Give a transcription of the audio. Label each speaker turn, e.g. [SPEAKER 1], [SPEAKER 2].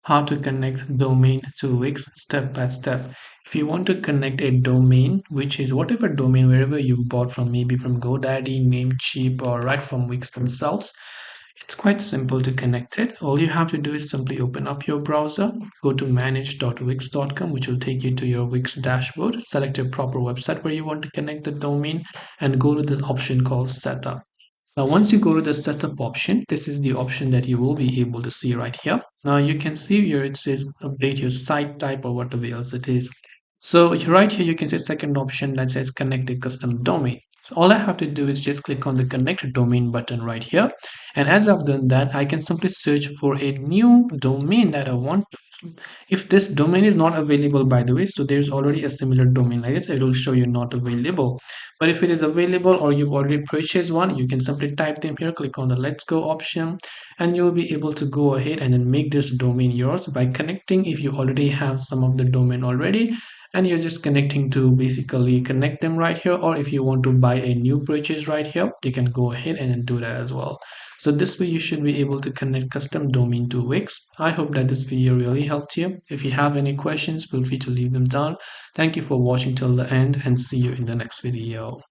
[SPEAKER 1] how to connect domain to Wix step by step. If you want to connect a domain, which is whatever domain wherever you've bought from, maybe from GoDaddy, Namecheap, or right from Wix themselves, it's quite simple to connect it. All you have to do is simply open up your browser, go to manage.wix.com, which will take you to your Wix dashboard, select a proper website where you want to connect the domain, and go to the option called setup. Now, once you go to the setup option, this is the option that you will be able to see right here. Now, you can see here it says update your site type or whatever else it is. So right here, you can see second option that says connect a custom domain. So all I have to do is just click on the connect domain button right here. And as I've done that, I can simply search for a new domain that I want. If this domain is not available, by the way, so there's already a similar domain like this, it will show you not available. But if it is available or you've already purchased one, you can simply type them here, click on the let's go option, and you'll be able to go ahead and then make this domain yours by connecting. If you already have some of the domain already, and you're just connecting to basically connect them right here, or if you want to buy a new purchase right here, you can go ahead and then do that as well. So this way you should be able to connect custom domain to Wix. I hope that this video really helped you. If you have any questions, feel free to leave them down. Thank you for watching till the end and see you in the next video.